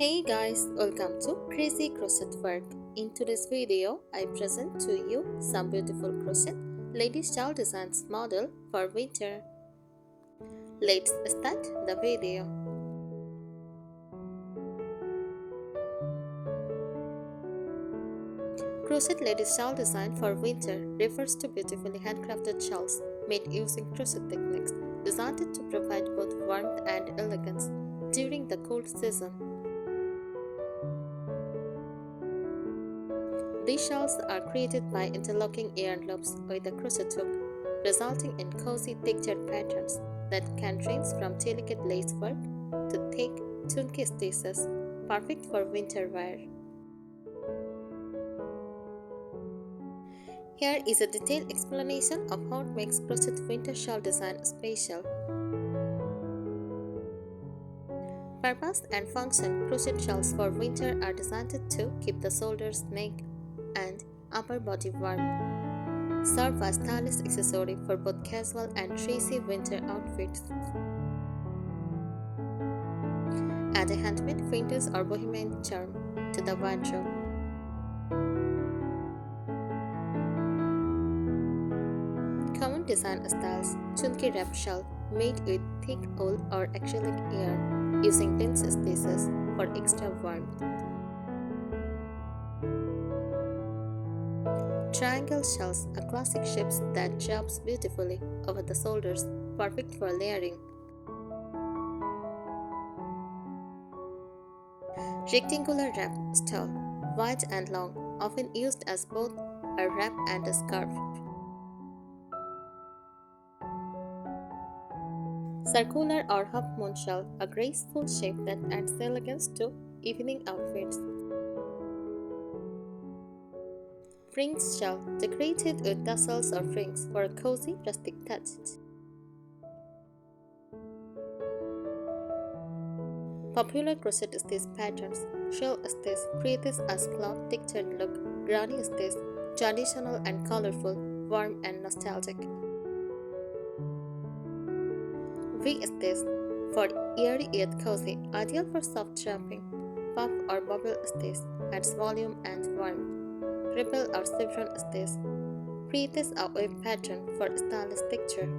Hey guys, welcome to Crazy Crochet Work. In today's video, I present to you some beautiful crochet ladies shawl designs model for winter. Let's start the video. Crochet ladies shawl design for winter refers to beautifully handcrafted shawls made using crochet techniques designed to provide both warmth and elegance during the cold season. These shawls are created by interlocking yarn loops with a crochet hook, resulting in cozy textured patterns that can range from delicate lace work to thick, chunky stitches, perfect for winter wear. Here is a detailed explanation of how it makes crochet winter shawl design special. Purpose and function: crochet shawls for winter are designed to keep the shoulders, neck, and upper body warm. Serve as stylish accessory for both casual and dressy winter outfits. Add a handmade vintage or bohemian charm to the wardrobe. Common design styles: chunky wrap shawl made with thick wool or acrylic yarn using pinch stitches for extra warmth. Triangle shells are classic shapes that drops beautifully over the shoulders, perfect for layering. Rectangular wrap style, wide and long, often used as both a wrap and a scarf. Circular or half moon shell, a graceful shape that adds elegance to evening outfits. Fringed shell, decorated with tassels or rings for a cozy rustic touch. Popular crochet stitch patterns: shell stitch creates a cloth textured look, granny stitch, traditional and colorful, warm and nostalgic. V-stitch, for airy yet cozy, ideal for soft wrapping. Puff or bubble stitch adds volume and warmth. Ripple or chevron stitch creates a wave pattern for stylish texture.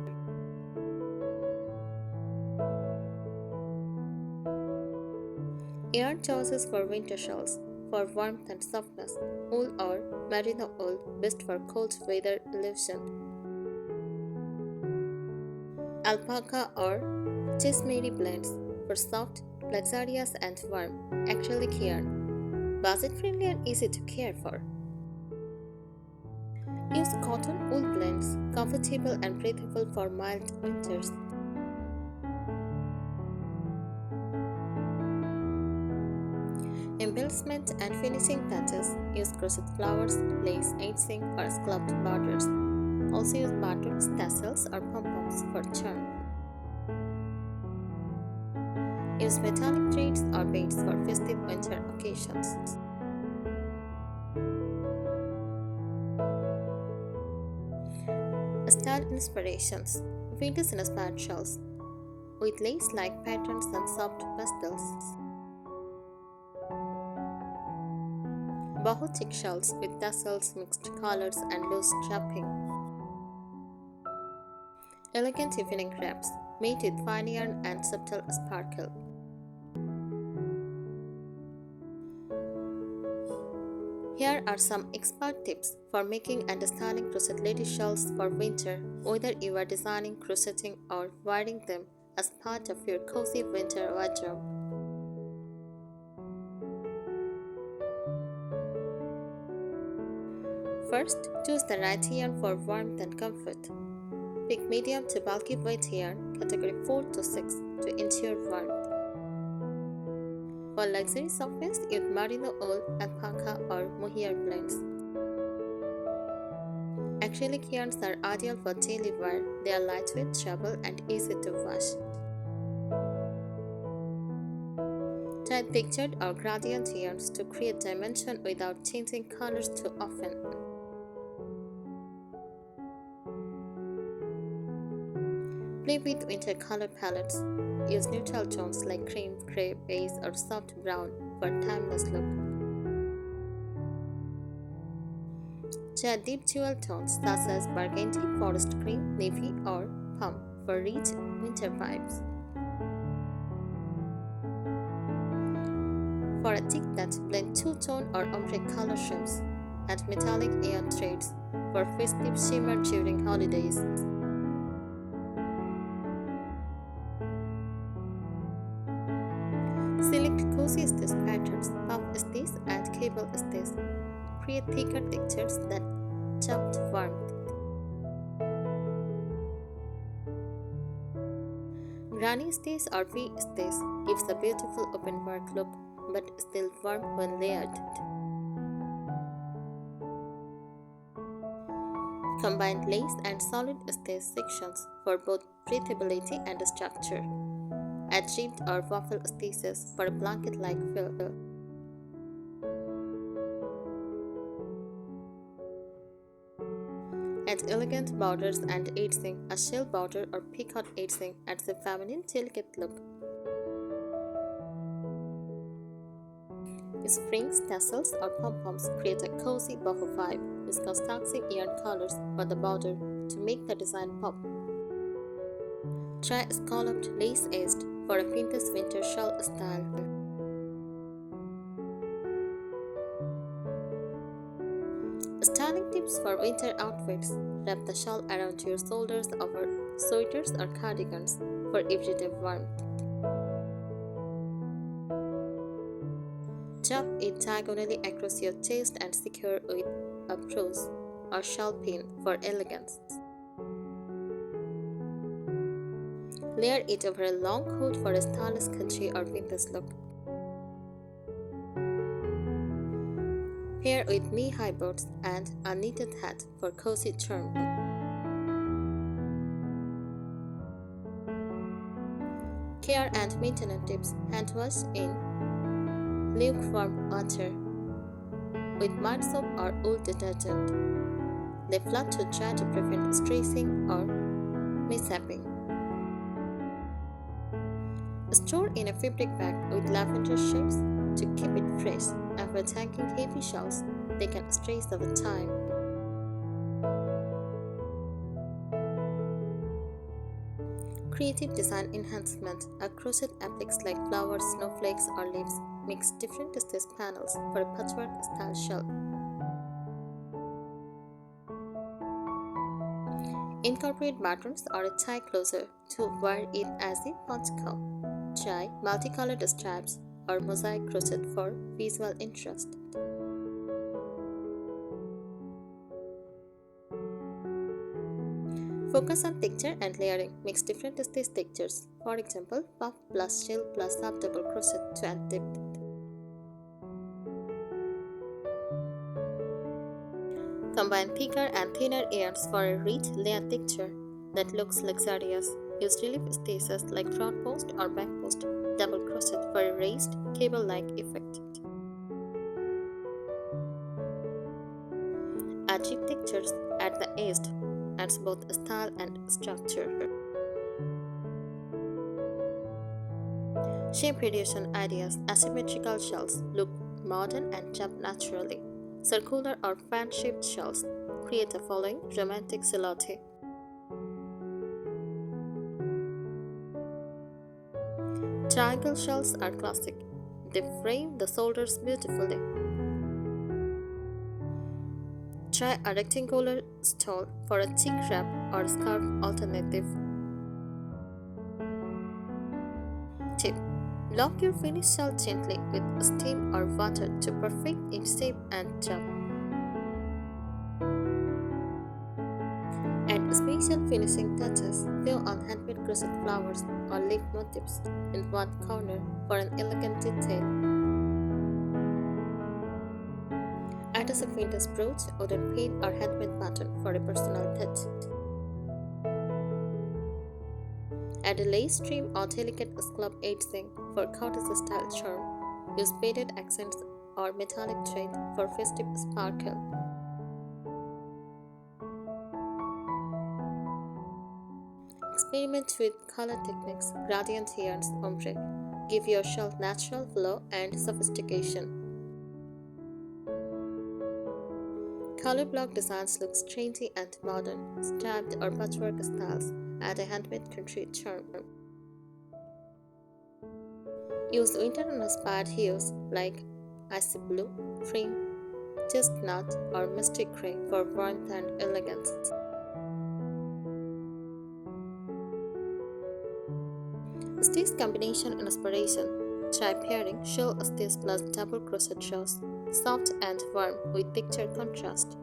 Yarn choices for winter shawls: for warmth and softness, wool or merino wool, best for cold weather illusion. Alpaca or cashmere blends, for soft, luxurious and warm, acrylic yarn, budget-friendly and easy to care for. Use cotton wool blends, comfortable and breathable for mild winters. Embellishment and finishing touches: use crochet flowers, lace, icing, or scalloped borders. Also use buttons, tassels, or pom-poms for charm. Use metallic threads or beads for festive winter occasions. Style inspirations: vintage inspired shawls with lace-like patterns and soft pastels. Boho chic shawls with tassels, mixed colors, and loose draping. Elegant evening wraps made with fine yarn and subtle sparkle. Here are some expert tips for making and styling crochet lady shawls for winter, whether you are designing, crocheting, or wearing them as part of your cozy winter wardrobe. First, choose the right yarn for warmth and comfort. Pick medium to bulky weight yarn, category 4 to 6, to ensure warmth. For luxury softness, use merino wool, alpaca, or mohair blends. Acrylic yarns are ideal for daily wear. They are lightweight, durable, and easy to wash. Try textured or gradient yarns to create dimension without changing colors too often. Play with winter color palettes. Use neutral tones like cream, gray, beige, or soft brown for timeless look. Try deep jewel tones such as burgundy, forest green, navy, or plum for rich winter vibes. For a tick that blend two-tone or ombre color schemes, add metallic air threads for festive shimmer during holidays. Select cozy stitch patterns, puff stitch and cable stitch. Create thicker textures that chopped warmth. Granny stitch or V-stitch gives a beautiful open work look but still warm when layered. Combine lace and solid stitch sections for both breathability and structure. Add ribbed or waffle stitches for a blanket-like feel. Add elegant borders and edging. A shell border or peacock edging adds a feminine, delicate look. Springs, tassels, or pom-poms create a cozy boho vibe. Use contrasting yarn colors for the border to make the design pop. Try scalloped lace edged for a vintage winter shawl style. Styling tips for winter outfits. Wrap the shawl around your shoulders over sweaters or cardigans for everyday warmth. Chop it diagonally across your chest and secure with a brooch or shawl pin for elegance. Layer it over a long coat for a stylish country or vintage look. Pair with knee-high boots and a knitted hat for cozy charm. Care and maintenance tips. Hand wash in lukewarm water with mild soap or wool detergent. Leave flat to dry to prevent stressing or mishapping. Store in a fabric bag with lavender shades to keep it fresh. Avoid hanging heavy shawls, they can stress over time. Creative design enhancement. A crochet appliques like flowers, snowflakes, or leaves mix different stitch panels for a patchwork style shawl. Incorporate buttons or a tie closer to wear it as a poncho. Try multicolored stripes or mosaic crochet for visual interest. Focus on texture and layering. Mix different stitch textures. For example, puff plus shell plus half double crochet to add depth. Combine thicker and thinner yarns for a rich layered texture that looks luxurious. Use relief stitches like front post or back post double crochet for a raised cable-like effect. Add rib textures at the edge, adds both style and structure. Shape radiation ideas. Asymmetrical shells look modern and jump naturally. Circular or fan-shaped shells create a following romantic silhouette. Triangle shells are classic. They frame the shoulders beautifully. Try a rectangular stole for a cheek wrap or scarf alternative. Tip: lock your finished shell gently with steam or water to perfect its shape and drop. Add special finishing touches. Sew on handmade crochet flowers or leaf motifs in one corner for an elegant detail. Attach a vintage brooch, wooden pin, or handmade button for a personal touch. Add a lace trim or delicate scallop edging for cottage-style charm. Use beaded accents or metallic thread for festive sparkle. Experiment with color techniques, gradient yarns, ombre, Give your shawl natural flow and sophistication. Color block designs look trendy and modern. Stamped or patchwork styles add a handmade country charm. Use winter-inspired hues like icy blue, cream, chestnut, or mystic gray for warmth and elegance. Stitch combination inspiration. Try pairing shawl stitch plus double crochet rows, soft and warm with texture contrast.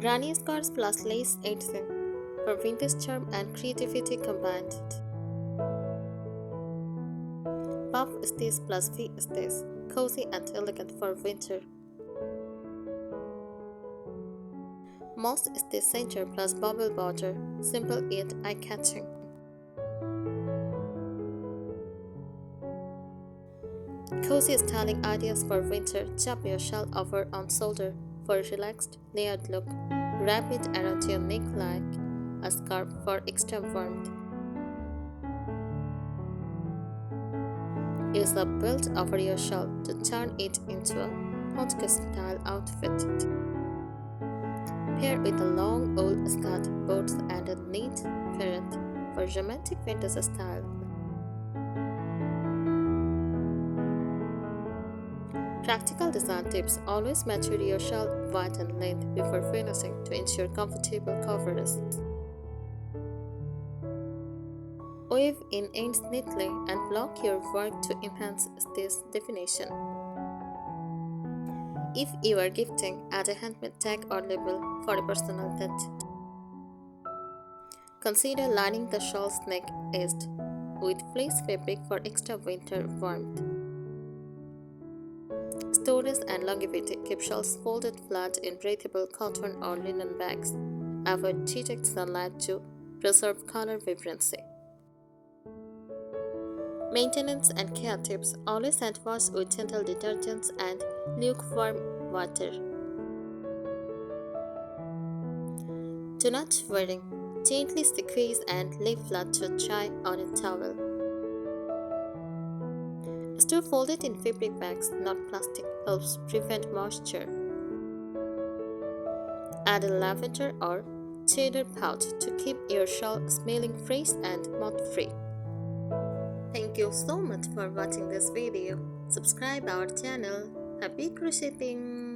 Granny scarves plus lace edging for vintage charm and creativity combined. Puff stitch plus V stitch, cozy and elegant for winter. Moss stitch center plus bubble border, simple yet eye-catching. Cozy styling ideas for winter. Chop your shawl over on shoulder for a relaxed, layered look. Wrap it around your neck like a scarf for extra warmth. Use a belt over your shawl to turn it into a podcast-style outfit. Pair with a long wool skirt, boots, and a neat parrot for romantic vintage style. Practical design tips. Always measure your shawl width and length before finishing to ensure comfortable coverage. Weave in ends neatly and block your work to enhance stitch definition. If you are gifting, add a handmade tag or label for a personal touch. Consider lining the shawl's neck edge with fleece fabric for extra winter warmth. Storage and longevity. Keep shawls folded flat in breathable cotton or linen bags. Avoid direct sunlight to preserve color vibrancy. Maintenance and care tips. Always hand wash with gentle detergents and lukewarm water. Do not wearing. Gently squeeze and leave flat to dry on a towel. Store folded in fabric bags, not plastic, helps prevent moisture. Add a lavender or cheddar pouch to keep your shawl smelling fresh and moth-free. Thank you so much for watching this video. Subscribe our channel. Happy crocheting!